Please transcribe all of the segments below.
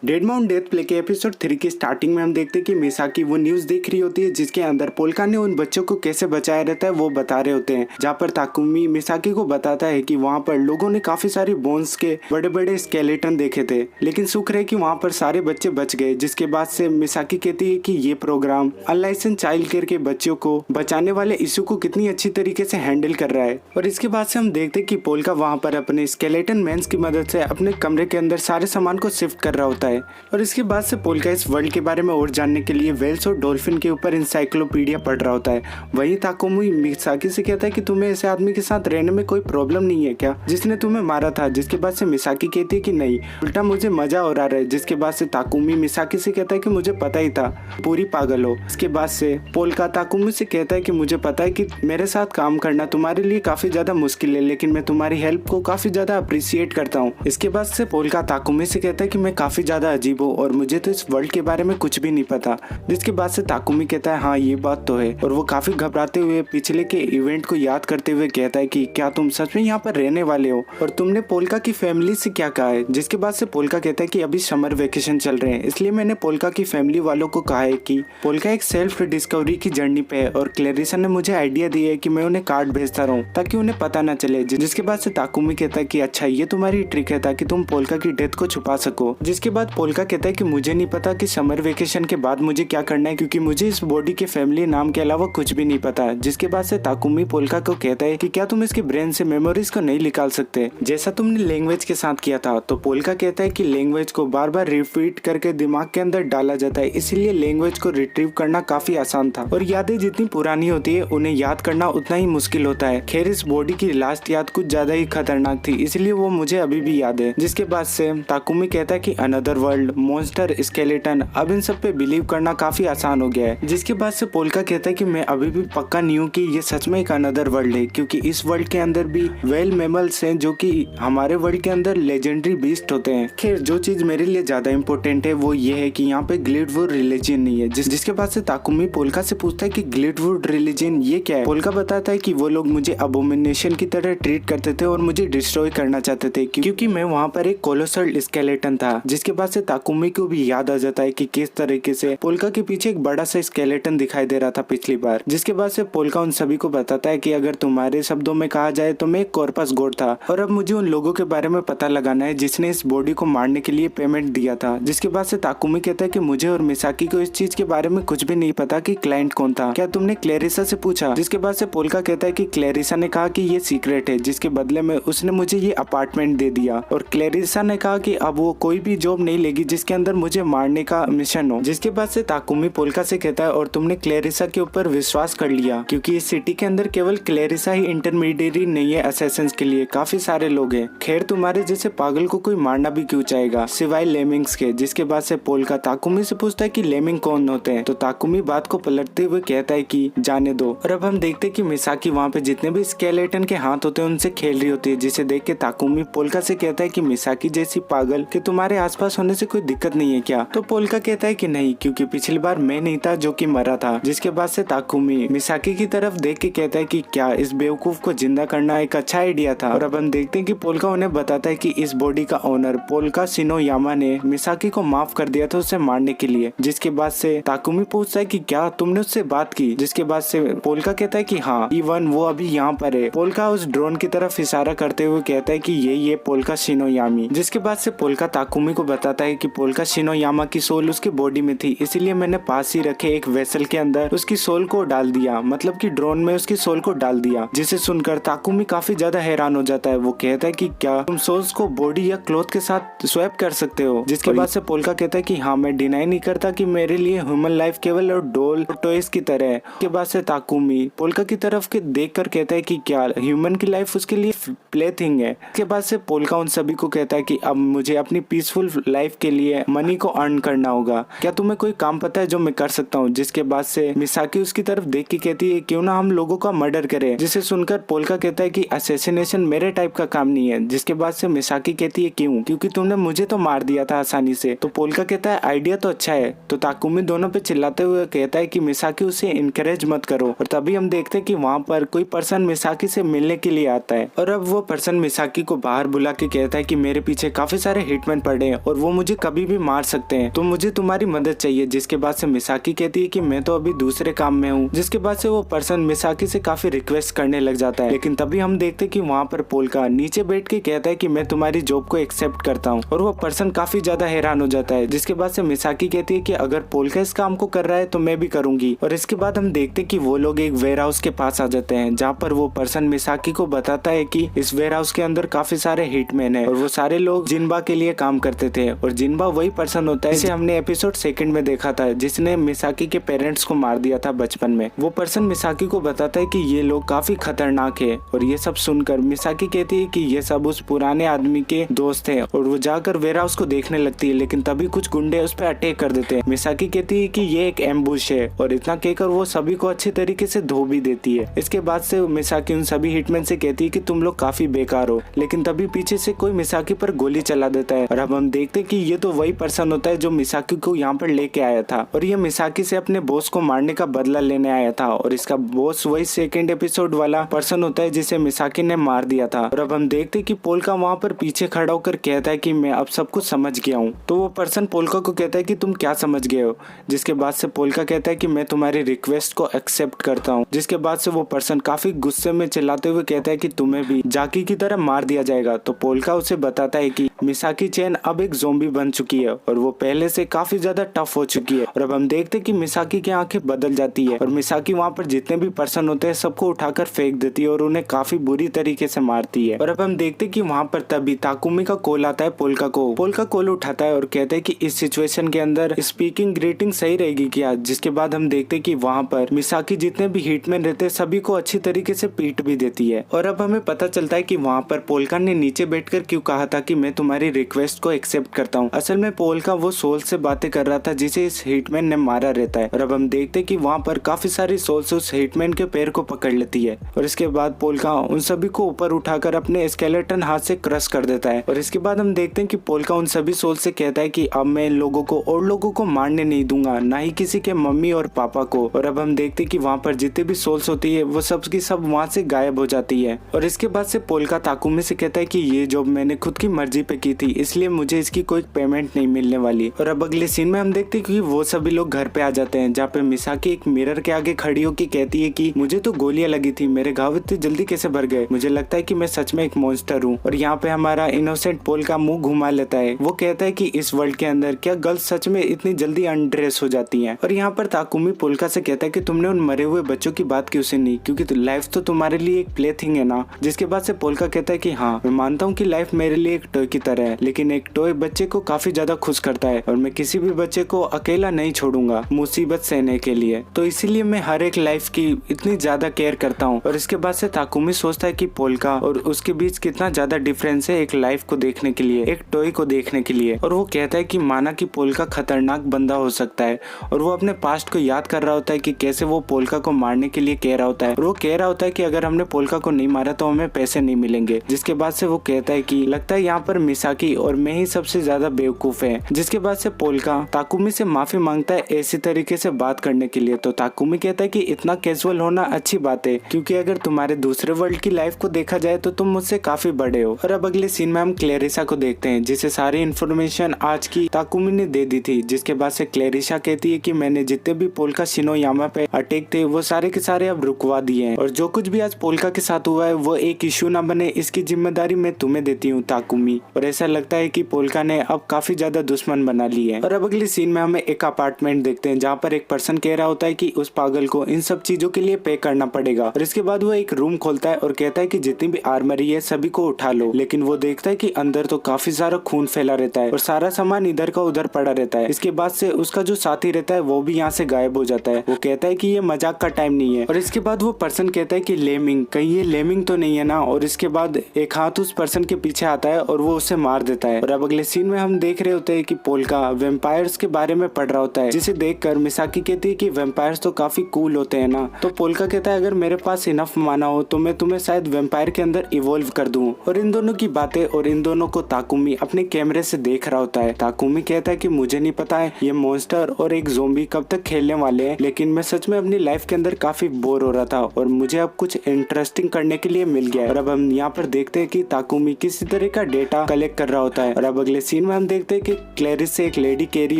Dead mount death play के episode 3 की starting में हम देखते हैं कि मिसाकी वो न्यूज देख रही होती है जिसके अंदर पोल्का ने उन बच्चों को कैसे बचाया रहता है वो बता रहे होते हैं, जहाँ पर ताकुमी मिसाकी को बताता है कि वहाँ पर लोगों ने काफी सारी बोन्स के बड़े बड़े स्केलेटन देखे थे, लेकिन शुक्र है कि वहाँ पर सारे बच्चे बच गए। जिसके बाद से मिसाकी कहती है कि ये प्रोग्राम अनलाइसेंस चाइल्ड केयर के बच्चों को बचाने वाले इशू को कितनी अच्छी तरीके से हैंडल कर रहा है। और इसके बाद से हम देखते हैं कि पोल्का वहाँ पर अपने स्केलेटन मेंस की मदद से अपने कमरे के अंदर सारे सामान को शिफ्ट कर रहा होता है। और इसके बाद से पोल्का इस वर्ल्ड के बारे में और जानने के लिए वेल्स और डॉल्फिन के ऊपर इंसाइक्लोपीडिया पढ़ रहा होता है। वहीं ताकुमी मिसाकी से कहता है कि तुम्हें ऐसे आदमी के साथ रहने में कोई प्रॉब्लम नहीं है क्या, जिसने तुम्हें मारा था। जिसके बाद से मिसाकी कहती है कि नहीं, उल्टा मुझे मजा और आ रहा है। जिसके बाद से ताकुमी मिसाकी से कहता है कि मुझे पता ही था, पूरी पागल हो। इसके बाद से पोल्का ताकुमी से कहता है कि मुझे पता है कि मेरे साथ काम करना तुम्हारे लिए काफी ज्यादा मुश्किल है, लेकिन मैं तुम्हारी हेल्प को काफी ज्यादा अप्रिशिएट करता हूँ। इसके बाद से पोल्का ताकुमी से कहता है कि मैं काफी ज्यादा अजीब हूँ और मुझे तो इस वर्ल्ड के बारे में कुछ भी नहीं पता। जिसके बाद से ताकुमी कहता है हाँ ये बात तो है, और वो काफी घबराते हुए पिछले के इवेंट को याद करते हुए कहता है कि क्या तुम सच में यहाँ पर रहने वाले हो और तुमने पोल्का की फैमिली से क्या कहा है। जिसके बाद से पोल्का कहता है कि अभी समर वेकेशन चल रहे हैं, इसलिए मैंने पोल्का की फैमिली वालों को कहा है कि पोल्का एक सेल्फ डिस्कवरी की जर्नी पे है और क्लेरिसा ने मुझे आइडिया दिया है कि मैं उन्हें कार्ड भेजता रहूं ताकि उन्हें पता न चले। जिसके बाद से ताकुमी कहता है कि अच्छा ये तुम्हारी ट्रिक है ताकि तुम पोल्का की डेथ को छुपा सको। जिसके बाद पोल्का कहता है कि मुझे नहीं पता कि समर वेकेशन के बाद मुझे क्या करना है, क्योंकि मुझे इस बॉडी के फैमिली नाम के अलावा कुछ भी नहीं पता। जिसके बाद से ताकुमी पोल्का को कहता है कि क्या तुम इसके ब्रेन से मेमोरीज को नहीं निकाल सकते जैसा तुमने लैंग्वेज के साथ किया था। तो पोल्का कहता है कि लैंग्वेज को बार बार रिपीट करके दिमाग के अंदर डाला जाता है, इसीलिए लैंग्वेज को रिट्रीव करना काफी आसान था और यादें जितनी पुरानी होती है उन्हें याद करना उतना ही मुश्किल होता है। खैर इस बॉडी की लास्ट याद कुछ ज्यादा ही खतरनाक थी, इसलिए वो मुझे अभी भी याद है। जिसके बाद से ताकुमी कहता है कि अनदर वर्ल्ड, मॉन्स्टर, स्केलेटन, अब इन सब पे बिलीव करना काफी आसान हो गया है। जिसके बाद से पोल्का कहता है कि मैं अभी भी पक्का नहीं हूँ कि ये सच में एक अनदर वर्ल्ड है, क्योंकि इस वर्ल्ड के अंदर भी वेल मैमल्स हैं जो कि हमारे वर्ल्ड के अंदर लेजेंडरी बीस्ट होते हैं। खैर जो चीज मेरे लिए ज्यादा इंपॉर्टेंट है वो ये है कि यहाँ पे ग्लिडवुड रिलीजन नहीं है। जिसके बाद से ताकुमी पोल्का से पूछता है कि ग्लिडवुड रिलीजन ये क्या है। पोल्का बताता है कि वो लोग मुझे अबोमिनेशन की तरह ट्रीट करते थे और मुझे डिस्ट्रॉय करना चाहते थे क्योंकि मैं वहाँ पर एक कोलोसल स्केलेटन था। जिसके बाद से ताकुमी को भी याद आ जाता है कि किस तरीके से पोल्का के पीछे एक बड़ा सा स्केलेटन दिखाई दे रहा था पिछली बार। जिसके बाद से पोल्का उन सभी को बताता है कि अगर तुम्हारे शब्दों में कहा जाए तो मैं एक कॉर्पस गॉड था और अब मुझे उन लोगों के बारे में पता लगाना है जिसने इस बॉडी को मारने के लिए पेमेंट दिया था। जिसके बाद से ताकुमी कहता है कि मुझे और मिसाकी को इस चीज के बारे में कुछ भी नहीं पता कि क्लाइंट कौन था, क्या तुमने क्लेरिसा से पूछा। जिसके बाद से पोल्का कहता है कि क्लेरिसा ने कहा कि ये सीक्रेट है, जिसके बदले में उसने मुझे ये अपार्टमेंट दे दिया और क्लेरिसा ने कहा कि अब वो कोई भी जॉब नहीं लेगी जिसके अंदर मुझे मारने का मिशन हो। जिसके बाद से ताकुमी पोल्का से कहता है और तुमने क्लेरिसा के ऊपर विश्वास कर लिया, क्योंकि इस सिटी के अंदर केवल क्लेरिसा ही इंटरमीडिएरी नहीं है असैसिन्स के लिए, काफी सारे लोग हैं। खैर तुम्हारे जैसे पागल को कोई मारना भी क्यों चाहेगा सिवाय लेमिंग्स के। जिसके बाद से पोल्का ताकुमी से पूछता है कि लेमिंग कौन होते हैं। तो ताकुमी बात को पलटते हुए कहता है कि जाने दो। और अब हम देखते हैं कि मिसाकी वहाँ पे जितने भी स्केलेटन के हाथ होते हैं उनसे खेल रही होती है, जिसे देख के ताकुमी पोल्का से कहता है कि मिसाकी जैसी पागल कि तुम्हारे आसपास होने से कोई दिक्कत नहीं है क्या। तो पोल्का कहता है कि नहीं, क्योंकि पिछली बार मैं नहीं था जो कि मरा था। जिसके बाद से ताकुमी मिसाकी की तरफ देख के कहता है कि क्या इस बेवकूफ को जिंदा करना एक अच्छा आइडिया था। और अब हम देखते हैं कि पोल्का उन्हें बताता है कि इस बॉडी का ओनर पोल्का शिनोयामा ने मिसाकी को माफ कर दिया था उसे मारने के लिए। जिसके बाद से ताकुमी पूछता है कि क्या तुमने उससे बात की। जिसके बाद से पोल्का कहता है कि हाँ, इवन वो अभी यहाँ पर है। पोल्का उस ड्रोन की तरफ इशारा करते हुए कहता है कि ये पोल्का शिनोयामी। जिसके बाद से पोल्का ताकुमी को बताता है कि पोल्का शिनोयामा की सोल उसकी बॉडी में थी, इसीलिए मैंने पास ही रखे एक वेसल के अंदर उसकी सोल को डाल दिया, मतलब कि ड्रोन में उसकी सोल को डाल दिया। जिसे सुनकर ताकुमी काफी ज्यादा हैरान हो जाता है। वो कहता है कि क्या तुम सोल्स को बॉडी या क्लॉथ के साथ स्वैप कर सकते हो। जिसके बाद से पोल्का कहता है कि हाँ, मैं डिनाई नहीं करता कि मेरे लिए ह्यूमन लाइफ केवल और डोल और टॉयज की तरह है। के बाद से ताकुमी पोल्का की तरफ के देख कर कहता है कि क्या ह्यूमन की लाइफ उसके लिए प्ले थिंग है। के बाद से पोल्का उन सभी को कहता है कि अब मुझे अपनी पीसफुल लाइफ के लिए मनी को अर्न करना होगा, क्या तुम्हें कोई काम पता है जो मैं कर सकता हूँ। जिसके बाद से मिसाकी उसकी तरफ देख के कहती है क्यों ना हम लोगों का मर्डर करें। जिसे सुनकर पोल्का कहता है कि असैसिनेशन मेरे टाइप का काम नहीं है। जिसके बाद से मिसाकी कहती है क्यों, क्योंकि तुमने मुझे तो मार दिया था आसानी से। तो पोल्का कहता है आइडिया तो अच्छा है। तो ताकुमी दोनों पे चिल्लाते हुए कहता है कि मिसाकी उसे इनकरेज मत करो। और तभी हम देखते हैं कि वहाँ पर कोई पर्सन मिसाकी से मिलने के लिए आता है और अब वो पर्सन मिसाकी को बाहर बुला के कहता है कि मेरे पीछे काफी सारे हिटमैन पड़े हैं और वो वो मुझे कभी भी मार सकते हैं, तो मुझे तुम्हारी मदद चाहिए। जिसके बाद से मिसाकी कहती है कि मैं तो अभी दूसरे काम में हूँ। जिसके बाद से वो पर्सन मिसाकी से काफी रिक्वेस्ट करने लग जाता है, लेकिन तभी हम देखते हैं कि वहाँ पर पोल्का नीचे बैठ के कहता है कि मैं तुम्हारी जॉब को एक्सेप्ट करता हूँ, और वो पर्सन काफी ज्यादा हैरान हो जाता है। जिसके बाद से मिसाकी कहती है कि अगर पोल्का इस काम को कर रहा है तो मैं भी करूंगी। और इसके बाद हम देखते हैं कि वो लोग एक वेयर हाउस के पास आ जाते हैं, जहाँ पर वो पर्सन मिसाकी को बताता है कि इस वेयर हाउस के अंदर काफी सारे हिटमैन है, और वो सारे लोग जिनबा के लिए काम करते थे। और जिनबा वही पर्सन होता है जिसे हमने एपिसोड 2 में देखा था, जिसने मिसाकी के पेरेंट्स को मार दिया था बचपन में। वो पर्सन मिसाकी को बताता है कि ये लोग काफी खतरनाक है। और ये सब सुनकर मिसाकी कहती है कि ये सब उस पुराने आदमी के दोस्त है, और वो जाकर वेयर हाउस को देखने लगती है, लेकिन तभी कुछ गुंडे उस पर अटैक कर देते हैं। मिसाकी कहती है कि ये एक एम्बुश है, और इतना कहकर वो सभी को अच्छे तरीके से धो भी देती है। इसके बाद से मिसाकी उन सभी हिटमैन से कहती है कि तुम लोग काफी बेकार हो, लेकिन तभी पीछे से कोई मिसाकी पर गोली चला देता है। और अब हम देखते हैं कि ये तो वही पर्सन होता है जो मिसाकी को यहाँ पर लेके आया था, और ये मिसाकी से अपने बॉस को मारने का बदला लेने आया था। और इसका बॉस वही 2nd एपिसोड वाला पर्सन होता है जिसे मिसाकी ने मार दिया था। और अब हम देखते हैं कि पोल्का वहाँ पर पीछे खड़ा होकर कहता है कि मैं अब सब कुछ समझ गया हूँ। तो वो पर्सन पोल्का को कहता है कि तुम क्या समझ गए हो। जिसके बाद से पोल्का कहता है कि मैं तुम्हारी रिक्वेस्ट को एक्सेप्ट करता हूँ। जिसके बाद से वो पर्सन काफी गुस्से में चिल्लाते हुए कहता है कि तुम्हें भी जाकी की तरह मार दिया जाएगा। तो पोल्का उसे बताता है कि मिसाकी चैन अब एक ज़ॉम्बी बन चुकी है, और वो पहले से काफी ज्यादा टफ हो चुकी है। और अब हम देखते हैं कि मिसाकी की आंखें बदल जाती है, और मिसाकी वहाँ पर जितने भी पर्सन होते हैं सबको उठाकर फेंक देती है, और उन्हें काफी बुरी तरीके से मारती है। और अब हम देखते हैं कि वहाँ पर तभी ताकुमी का कॉल आता है पोल्का को। पोल्का कॉल उठाता है और कहता है कि इस सिचुएशन के अंदर स्पीकिंग ग्रीटिंग सही रहेगी क्या। जिसके बाद हम देखते हैं कि वहाँ पर मिसाकी जितने भी हिटमैन रहते हैं सभी को अच्छी तरीके से पीट भी देती है। और अब हमें पता चलता है कि वहाँ पर पोल्का ने नीचे बैठकर क्यों कहा था कि मैं तुम्हारी रिक्वेस्ट को एक्सेप्ट करता हूँ। असल में पोल्का वो सोल से बातें कर रहा था जिसे इस हिटमैन ने मारा रहता है। और अब हम देखते हैं कि वहाँ पर काफी सारी सोल्स उस हिटमैन के पैर को पकड़ लेती है, और इसके बाद पोल्का उन सभी को ऊपर उठाकर अपने स्केलेटन हाथ से क्रश कर देता है। और इसके बाद हम देखते हैं कि पोल्का उन सभी सोल से कहता है कि अब मैं इन लोगों को और लोगों को मारने नहीं दूंगा, ना ही किसी के मम्मी और पापा को। और अब हम देखते हैं कि वहाँ पर जितने भी सोल्स होती है वो सब की सब वहाँ से गायब हो जाती है। और इसके बाद से पोल्का ताकुमी से कहता है कि ये जॉब मैंने खुद की मर्जी पे की थी, इसलिए मुझे इसकी कोई पेमेंट नहीं मिलने वाली। और अब अगले सीन में हम देखते हैं कि वो सभी लोग घर पे आ जाते हैं, जहाँ पे मिसाकी एक मिरर के आगे खड़ी होकर कहती है कि मुझे तो गोलियां लगी थी, मेरे घाव इतनी जल्दी कैसे भर गए, मुझे लगता है कि मैं सच में एक मॉन्स्टर हूँ। और यहाँ पे हमारा इनोसेंट पोल्का मुंह घुमा लेता है। वो कहता है कि इस वर्ल्ड के अंदर क्या गर्ल्स सच में इतनी जल्दी अनड्रेस हो जाती हैं। और यहाँ पर ताकुमी पोल्का से कहता है कि तुमने उन मरे हुए बच्चों की बात क्यों सुनी, क्योंकि लाइफ तो तुम्हारे लिए एक प्ले थिंग है ना। जिसके बाद से पोल्का कहता है कि हाँ, मैं मानता हूँ कि लाइफ मेरे लिए एक टॉय की तरह है, लेकिन एक टॉय बच्चे को काफी ज्यादा खुश करता है, और मैं किसी भी बच्चे को अकेला नहीं छोड़ूंगा मुसीबत सहने के लिए। तो इसीलिए मैं हर एक लाइफ की इतनी ज्यादा केयर करता हूँ। और इसके बाद से ताकुमी सोचता है कि पोल्का और उसके बीच कितना ज्यादा डिफरेंस है एक लाइफ को देखने के लिए, एक टॉय को देखने के लिए। और वो कहता है कि माना कि पोल्का खतरनाक बंदा हो सकता है, और वो अपने पास्ट को याद कर रहा होता है कि कैसे वो पोल्का को मारने के लिए कह रहा होता है, और वो कह रहा होता है कि अगर हमने पोल्का को नहीं मारा तो हमें पैसे नहीं मिलेंगे। जिसके बाद से वो कहता है कि लगता है यहाँ पर मिसाकी और मैं ही सबसे ज्यादा बेवकूफ है। जिसके बाद से पोल्का ताकुमी से माफी मांगता है ऐसी तरीके से बात करने के लिए। तो ताकुमी कहता है कि इतना कैजुअल होना अच्छी बात है, क्योंकि अगर तुम्हारे दूसरे वर्ल्ड की लाइफ को देखा जाए तो तुम मुझसे काफी बड़े हो। और अब अगले सीन में हम क्लेरिसा को देखते हैं, जिसे सारी इन्फॉर्मेशन आज की ताकुमी ने दे दी थी। जिसके बाद से क्लेरिसा कहती है कि मैंने जितने भी पोल्का शिनोयामा पे अटैक थे वो सारे के सारे अब रुकवा दिए हैं, और जो कुछ भी आज पोल्का के साथ हुआ है वो एक इश्यू ना बने, इसकी जिम्मेदारी मैं तुम्हें देती हूँ ताकुमी। और ऐसा लगता है कि पोल्का ने अब काफी ज्यादा दुश्मन बना लिए हैं। और अब अगले सीन में हमें एक अपार्टमेंट देखते हैं, जहाँ पर एक पर्सन कह रहा होता है कि उस पागल को इन सब चीजों के लिए पे करना पड़ेगा। और इसके बाद वो एक रूम खोलता है और कहता है कि जितनी भी आर्मरी है सभी को उठा लो। लेकिन वो देखता है कि अंदर तो काफी सारा खून फैला रहता है और सारा सामान इधर का उधर पड़ा रहता है। इसके बाद से उसका जो साथी रहता है वो भी यहाँ से गायब हो जाता है। वो कहता है कि ये मजाक का टाइम नहीं है। और इसके बाद वो पर्सन कहता है कि लेमिंग, कहीं ये लेमिंग तो नहीं है ना। और इसके बाद एक हाथ उस पर्सन के पीछे आता है और वो उसे मार देता है। और अब अगले सीन में हम देख रहे होते हैं कि पोल्का वेम्पायर्स के बारे में पढ़ रहा होता है, जिसे देखकर मिसाकी कहती है कि वेम्पायर्स तो काफी कूल होते हैं ना। तो पोल्का कहता है अगर मेरे पास इनफ माना हो तो मैं तुम्हें शायद वेम्पायर के अंदर इवोल्व कर दूं। और इन दोनों की बातें और इन दोनों को ताकुमी अपने कैमरे से देख रहा होता है। ताकुमी कहता है कि मुझे नहीं पता है ये मॉन्स्टर और एक ज़ोंबी कब तक खेलने वाले हैं, लेकिन मैं सच में अपनी लाइफ के अंदर काफी बोर हो रहा था और मुझे अब कुछ इंटरेस्टिंग करने के लिए मिल गया है। और अब हम यहाँ पर देखते हैं कि ताकुमी किसी तरह का डेटा कलेक्ट कर रहा होता है। और अब अगले सीन सीन में हम देखते हैं कि क्लेरिस से एक लेडी कह रही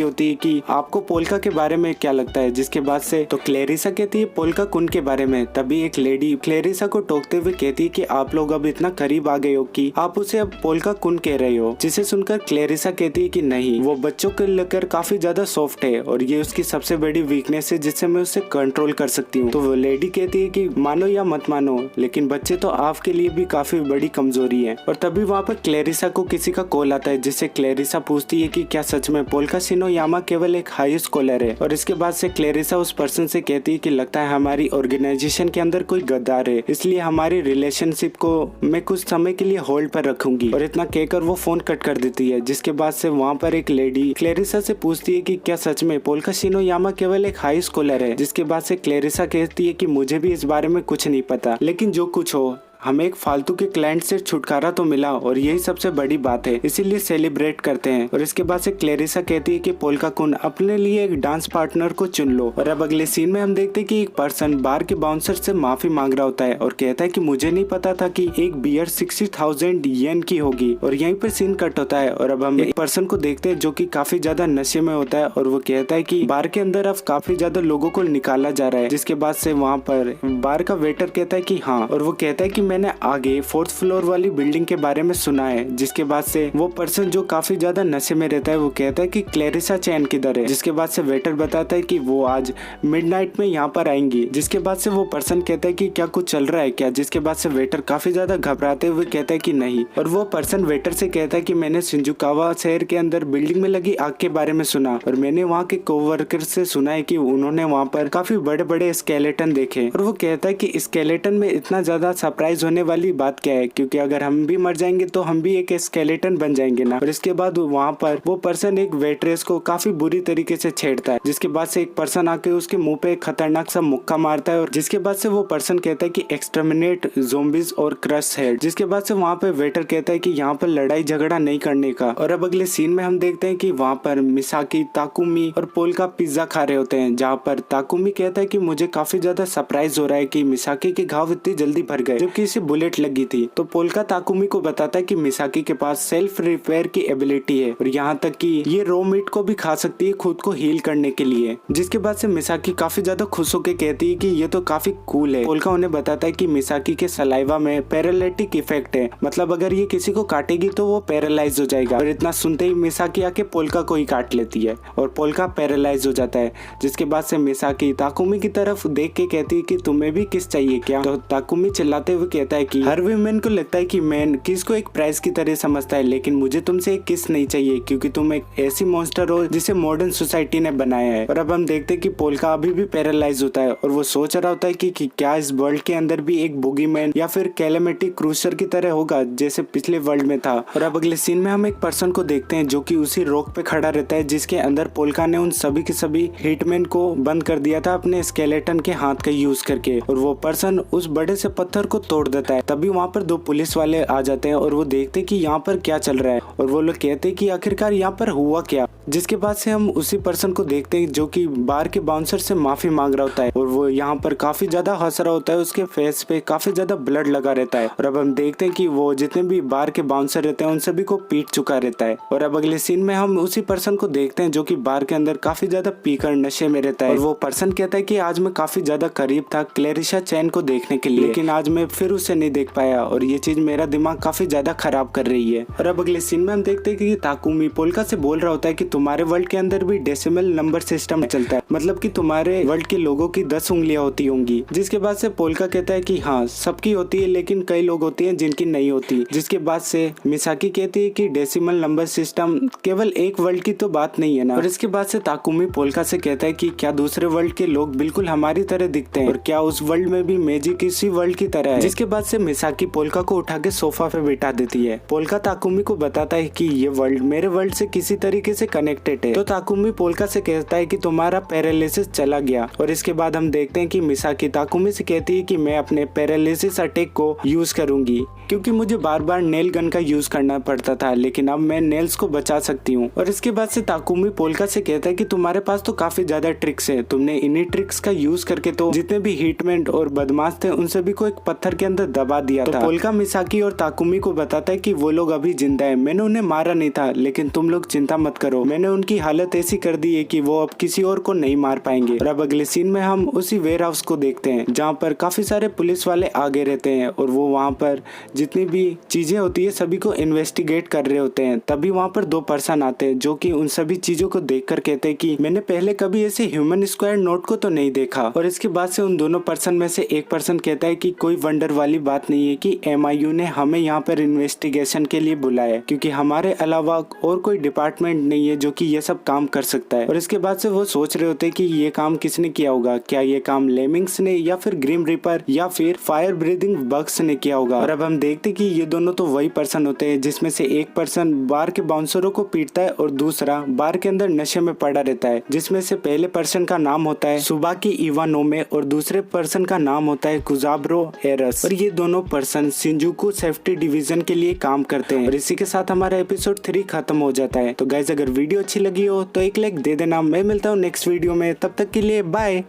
होती है कि आपको पोल्का के बारे में क्या लगता है, जिसके बाद से तो क्लेरिसा कहती है पोल्का कुन के बारे में। तभी एक लेडी क्लेरिसा को टोकते हुए कहती है कि आप लोग अब इतना करीब आ गए हो कि आप उसे अब पोल्का कुन कह रहे हो, जिसे सुनकर क्लेरिसा कहती है कि नहीं, वो बच्चों को लेकर काफी ज्यादा सॉफ्ट है और ये उसकी सबसे बड़ी वीकनेस है जिससे मैं उसे कंट्रोल कर सकती हूँ। तो वो लेडी कहती है कि मानो या मत मानो, लेकिन बच्चे तो आपके लिए भी काफी बड़ी कमजोरी है। और तभी वहाँ पर क्लेरिसा को किसी का कॉल आता है, जिससे क्लेरिसा पूछती है कि क्या सच में पोल्का शिनोयामा केवल एक हाई स्कॉलर है। और इसके बाद से क्लेरिसा उस पर्सन से कहती है कि लगता है हमारी ऑर्गेनाइजेशन के अंदर कोई गद्दार है, इसलिए हमारी रिलेशनशिप को मैं कुछ समय के लिए होल्ड पर रखूंगी। और इतना कहकर वो फोन कट कर देती है। जिसके बाद से वहाँ पर एक लेडी क्लेरिसा से पूछती है कि क्या सच में पोल्का शिनोयामा केवल एक हाई स्कॉलर है, जिसके बाद से क्लेरिसा कहती है कि मुझे भी इस बारे में कुछ नहीं पता, लेकिन जो कुछ हो हमें एक फालतू के क्लाइंट से छुटकारा तो मिला और यही सबसे बड़ी बात है, इसीलिए सेलिब्रेट करते हैं। और इसके बाद से क्लेरिसा कहती है कि पोल्का कुन अपने लिए एक डांस पार्टनर को चुन लो। और अब अगले सीन में हम देखते हैं कि एक पर्सन बार के बाउंसर से माफी मांग रहा होता है और कहता है कि मुझे नहीं पता था कि एक बियर 60,000 येन की होगी। और यहीं पर सीन कट होता है और अब हम एक पर्सन को देखते हैं जो कि काफी ज्यादा नशे में होता है और वो कहता है कि बार के अंदर अब काफी ज्यादा लोगों को निकाला जा रहा है। जिसके बाद से वहाँ पर बार का वेटर कहता है कि हाँ, और वो कहता है कि मैंने आगे 4th फ्लोर वाली बिल्डिंग के बारे में सुना है। जिसके बाद से वो पर्सन जो काफी ज्यादा नशे में रहता है वो कहता है कि क्लेरिसा चैन किधर है। जिसके बाद से वेटर बताता है कि वो आज मिडनाइट में यहाँ पर आएंगी। जिसके बाद से वो पर्सन कहता है कि क्या कुछ चल रहा है क्या। जिसके बाद से वेटर काफी ज्यादा घबराते हुए कहता है कि नहीं। और वो पर्सन वेटर से कहता है कि मैंने शिंजुकावा शहर के अंदर बिल्डिंग में लगी आग के बारे में सुना और मैंने वहाँ के कोवर्कर से सुना है कि उन्होंने वहाँ पर काफी बड़े बड़े स्केलेटन देखे। और वो कहता है कि स्केलेटन में इतना ज्यादा सरप्राइज होने वाली बात क्या है, क्योंकि अगर हम भी मर जाएंगे तो हम भी एक स्केलेटन बन जाएंगे ना। और इसके बाद वहाँ पर वो पर्सन एक वेट्रेस को काफी बुरी तरीके से छेड़ता है। जिसके बाद से एक पर्सन आके उसके मुंह पे एक खतरनाक सा मुक्का मारता है और जिसके बाद से वो पर्सन कहता है कि एक्सटर्मिनेट ज़ोंबीज और क्रश हेड। जिसके बाद से वहाँ पे वेटर कहता है कि यहाँ पर लड़ाई झगड़ा नहीं करने का। और अब अगले सीन में हम देखते हैं कि वहाँ पर मिसाकी, ताकुमी और पोल्का पिज्जा खा रहे होते हैं, जहाँ पर ताकुमी कहता है कि मुझे काफी ज्यादा सरप्राइज हो रहा है कि मिसाकी के घाव इतनी जल्दी भर गए जबकि इसे बुलेट लगी थी। तो पोल्का ताकुमी को बताता है कि मिसाकी के पास सेल्फ रिपेयर की एबिलिटी है और यहाँ तक कि ये रो मीट को भी खा सकती है खुद को हील करने के लिए। जिसके बाद से मिसाकी काफी ज्यादा खुश होकर कहती है कि ये तो काफी कूल है। पोल्का उन्हें बताता है कि मिसाकी के सलाइवा में पैरालिटिक इफेक्ट है, मतलब अगर ये किसी को काटेगी तो वो पैरालाइज हो जाएगा। और इतना सुनते ही मिसाकी आके पोल्का को ही काट लेती है और पोल्का पैरालाइज हो जाता है। जिसके बाद से मिसाकी ताकुमी की तरफ देख के कहती है कि तुम्हें भी किस चाहिए क्या। तो ताकुमी चिल्लाते हुए कहता है कि हर वुमेन को लगता है कि मैन किस को एक प्राइस की तरह समझता है, लेकिन मुझे तुमसे एक किस नहीं चाहिए क्योंकि तुम एक ऐसी मॉन्स्टर हो जिसे मॉडर्न सोसाइटी ने बनाया है। और अब हम देखते हैं कि पोल्का अभी भी पैरालाइज होता है और वो सोच रहा होता है कि क्या इस वर्ल्ड के अंदर भी एक बुगीमैन या फिर कैलेमिटी क्रूसर की तरह होगा जैसे पिछले वर्ल्ड में था। और अब अगले सीन में हम एक पर्सन को देखते हैं जो कि उसी रॉक पे खड़ा रहता है जिसके अंदर पोल्का ने उन सभी के सभी हिटमैन को बंद कर दिया था अपने स्केलेटन के हाथ का यूज करके। और वो पर्सन उस बड़े से पत्थर को तोड़ देता है। तभी वहाँ पर 2 पुलिस वाले आ जाते हैं और वो देखते कि यहाँ पर क्या चल रहा है और वो लोग कहते कि आखिरकार यहाँ पर हुआ क्या। जिसके बाद से हम उसी पर्सन को देखते हैं जो कि बार के बाउंसर से माफी मांग रहा होता है और वो यहाँ पर काफी ज्यादा हंस रहा होता है, उसके फेस पे काफी ज्यादा ब्लड लगा रहता है। और अब हम देखते हैं कि वो जितने भी बार के बाउंसर रहते हैं उन सभी को पीट चुका रहता है। और अब अगले सीन में हम उसी पर्सन को देखते हैं जो कि बार के अंदर काफी ज्यादा पीकर नशे में रहता है और वो पर्सन कहता है कि आज मैं काफी ज्यादा करीब था क्लेरिसा चैन को देखने के लिए, लेकिन आज मैं फिर उसे नहीं देख पाया और ये चीज मेरा दिमाग काफी ज्यादा खराब कर रही है। और अब अगले सीन में हम देखते हैं कि ताकुमी पोल्का से बोल रहा होता है कि तुम्हारे वर्ल्ड के अंदर भी डेसिमल नंबर सिस्टम चलता है, मतलब कि तुम्हारे वर्ल्ड के लोगों की 10 उंगलियां होती होंगी। जिसके बाद से पोल्का कहता है कि हाँ सबकी होती है लेकिन कई लोग होती हैं जिनकी नहीं होती। जिसके बाद से मिसाकी कहती है कि डेसिमल नंबर सिस्टम केवल एक वर्ल्ड की तो बात नहीं है ना। और इसके बाद से ताकुमी पोल्का से कहता है कि क्या दूसरे वर्ल्ड के लोग बिल्कुल हमारी तरह दिखते हैं और क्या उस वर्ल्ड में भी मैजिक इसी वर्ल्ड की तरह है। जिसके बाद से मिसाकी पोल्का को उठा के सोफा पे बिठा देती है। पोल्का ताकुमी को बताता है कि ये वर्ल्ड मेरे वर्ल्ड से किसी तरीके से कनेक्टेड है। तो ताकुमी पोल्का से कहता है कि तुम्हारा पैरालिसिस चला गया। और इसके बाद हम देखते हैं कि मिसाकी ताकुमी से कहती है कि मैं अपने पैरालिसिस अटैक को यूज करूंगी क्योंकि मुझे बार बार नेल गन का यूज करना पड़ता था, लेकिन अब मैं नेल्स को बचा सकती हूँ। और इसके बाद से ताकुमी पोल्का से कहता है कि तुम्हारे पास तो काफी ज्यादा ट्रिक्स है, तुमने इन्हीं ट्रिक्स का यूज करके तो जितने भी हिटमैन और बदमाश थे उन सभी को एक पत्थर के अंदर अंदर दबा दिया था। पोल्का मिसाकी और ताकुमी को बताता है कि वो लोग अभी जिंदा है, मैंने उन्हें मारा नहीं था, लेकिन तुम लोग चिंता मत करो, मैंने उनकी हालत ऐसी कर दी है कि वो अब किसी और को नहीं मार पाएंगे। और अब अगले सीन में हम उसी वेयर हाउस को देखते हैं जहाँ पर काफी सारे पुलिस वाले आगे रहते हैं और वो वहाँ पर जितनी भी चीजें होती है सभी को इन्वेस्टिगेट कर रहे होते हैं। तभी वहाँ पर दो पर्सन आते हैं जो कि उन सभी चीजों को देखकर कहते हैं कि मैंने पहले कभी ऐसे ह्यूमन स्क्वायर नोट को तो नहीं देखा। और इसके बाद से उन दोनों पर्सन में से एक पर्सन कहता है कि कोई वंडर वाली बात नहीं है कि MIU ने हमें यहाँ पर इन्वेस्टिगेशन के लिए बुलाया, क्योंकि हमारे अलावा और कोई डिपार्टमेंट नहीं है जो कि ये सब काम कर सकता है। और इसके बाद से वो सोच रहे होते हैं कि ये काम किसने किया होगा, क्या ये काम लेमिंग्स ने या फिर ग्रिम रिपर या फिर फायर ब्रीदिंग बग्स ने किया होगा। और अब हम देखते कि ये दोनों तो वही पर्सन होते हैं जिसमें से एक पर्सन बार के बाउंसरों को पीटता है और दूसरा बार के अंदर नशे में पड़ा रहता है, जिसमें से पहले पर्सन का नाम होता है सुबाकी इवानोमे और दूसरे पर्सन का नाम होता है कुजाब्रो एरस। और ये दोनों पर्सन शिंजुकू सेफ्टी डिवीजन के लिए काम करते हैं। और इसी के साथ हमारा एपिसोड 3 खत्म हो जाता है। तो गाइस अगर वीडियो अच्छी लगी हो तो एक लाइक दे देना। मैं मिलता हूँ नेक्स्ट वीडियो में, तब तक के लिए बाय।